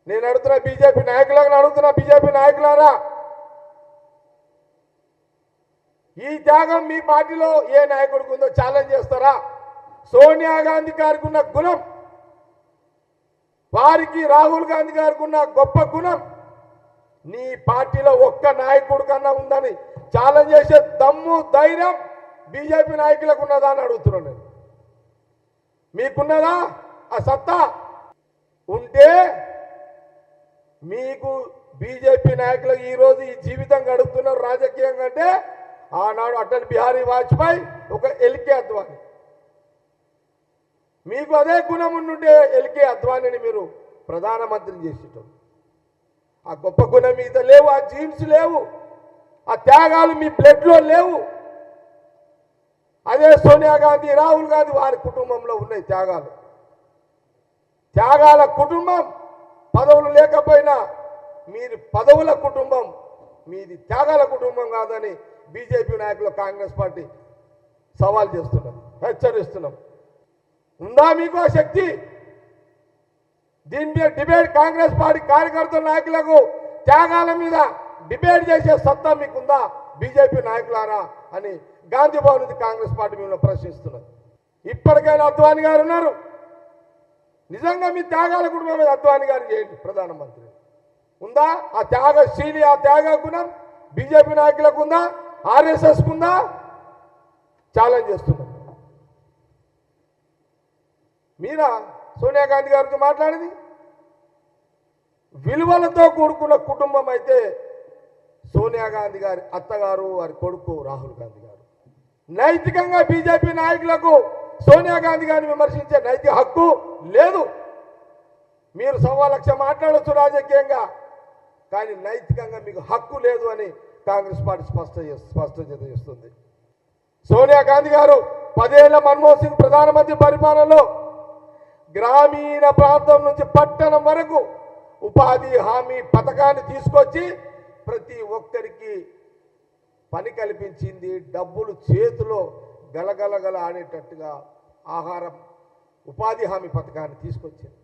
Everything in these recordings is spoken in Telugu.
నేను అడుగుతున్నా బీజేపీ నాయకులను అడుగుతున్నా, బీజేపీ నాయకులారా, ఈ త్యాగం మీ పార్టీలో ఏ నాయకుడికి ఉందో ఛాలెంజ్ చేస్తారా? సోనియా గాంధీ గారికి ఉన్న గుణం, వారికి రాహుల్ గాంధీ గారికి ఉన్న గొప్ప గుణం నీ పార్టీలో ఒక్క నాయకుడి కన్నా ఉందని ఛాలెంజ్ చేసే దమ్ము ధైర్యం బీజేపీ నాయకులకు ఉన్నదా అని అడుగుతున్నాను నేను. మీకున్నదా ఆ సత్తా? ఉంటే మీకు బీజేపీ నాయకులకు ఈరోజు ఈ జీవితం గడుపుతున్నారు రాజకీయంగా అంటే ఆనాడు అటల్ బిహారీ వాజ్పేయి ఒక ఎల్కే అద్వానీ. మీకు అదే గుణం ఉండుంటే ఎల్కే అద్వానీని మీరు ప్రధానమంత్రిని చేసేటోళ్ళు. ఆ గొప్ప గుణం మీద లేవు, ఆ జీన్స్ లేవు, ఆ త్యాగాలు మీ బ్లడ్లో లేవు. అదే సోనియా గాంధీ, రాహుల్ గాంధీ వారి కుటుంబంలో ఉన్నాయి త్యాగాలు. త్యాగాల కుటుంబం, పదవులు లేకపోయినా మీరు పదవుల కుటుంబం, మీది త్యాగాల కుటుంబం కాదని బీజేపీ నాయకులు కాంగ్రెస్ పార్టీ సవాల్ చేస్తున్నాం, హెచ్చరిస్తున్నాం. ఉందా మీకు ఆ శక్తి? దీని మీద డిబేట్ కాంగ్రెస్ పార్టీ కార్యకర్తల నాయకులకు త్యాగాల మీద డిబేట్ చేసే సత్తా మీకుందా బీజేపీ నాయకులారా అని గాంధీ భవన్ నుంచి కాంగ్రెస్ పార్టీ మిమ్మల్ని ప్రశ్నిస్తున్నది. ఇప్పటికైనా అద్వానీ గారు ఉన్నారు, నిజంగా మీ త్యాగాల కుటుంబం మీద అద్వానీ గారు చేయండి ప్రధానమంత్రి. ఉందా ఆ త్యాగశీలి, ఆ త్యాగ గుణం బీజేపీ నాయకులకు ఉందా? ఆర్ఎస్ఎస్కు ఉందా? ఛాలెంజ్ చేస్తున్నాం. మీరా సోనియా గాంధీ గారితో మాట్లాడింది? విలువలతో కూడుకున్న కుటుంబం అయితే సోనియా గాంధీ గారి అత్తగారు, వారి కొడుకు రాహుల్ గాంధీ గారు. నైతికంగా బీజేపీ నాయకులకు సోనియా గాంధీ గారిని విమర్శించే నైతిక హక్కు లేదు. మీరు 1.25 మాట్లాడచ్చు రాజకీయంగా, కానీ నైతికంగా మీకు హక్కు లేదు అని కాంగ్రెస్ పార్టీ స్పష్టం చేస్తుంది. సోనియా గాంధీ గారు 10 ఏళ్ల మన్మోహన్ సింగ్ ప్రధానమంత్రి పరిపాలనలో గ్రామీణ ప్రాంతం నుంచి పట్టణం వరకు ఉపాధి హామీ పథకాన్ని తీసుకొచ్చి ప్రతి ఒక్కరికి పని కల్పించింది. డబ్బులు చేతిలో గలగలగల ఆడేటట్టుగా ఆహారం ఉపాధి హామీ పథకాన్ని తీసుకొచ్చింది.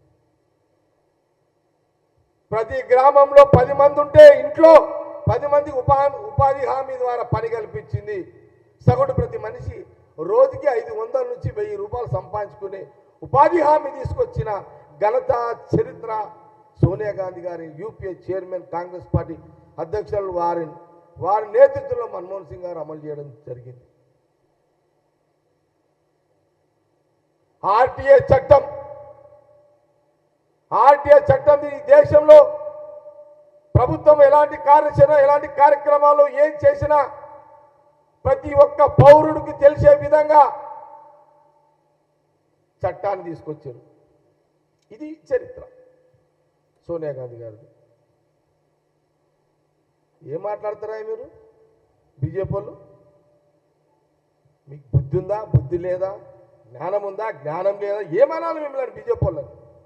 ప్రతి గ్రామంలో 10 మంది ఉంటే ఇంట్లో 10 మందికి ఉపాధి హామీ ద్వారా పని కల్పించింది. సగటు ప్రతి మనిషి రోజుకి 500 నుంచి 1000 రూపాయలు సంపాదించుకునే ఉపాధి హామీ తీసుకొచ్చిన ఘనత, చరిత్ర సోనియా గాంధీ గారి, యూపీఏ చైర్మన్, కాంగ్రెస్ పార్టీ అధ్యక్షులు వారి నేతృత్వంలో మన్మోహన్ సింగ్ గారు అమలు చేయడం జరిగింది. ఆర్టీఏ చట్టం ఈ దేశంలో ప్రభుత్వం ఎలాంటి కార్యాచరణ, ఎలాంటి కార్యక్రమాలు ఏం చేసినా ప్రతి ఒక్క పౌరుడికి తెలిసే విధంగా చట్టాన్ని తీసుకొచ్చారు. ఇది చరిత్ర సోనియా గాంధీ గారిది. ఏం మాట్లాడతారా మీరు బీజేపీ వాళ్ళు? మీకు బుద్ధి ఉందా, బుద్ధి లేదా? జ్ఞానం ఉందా, జ్ఞానం లేదా? ఏమనాలి మిమ్మల్ని బీజేపీ వాళ్ళని?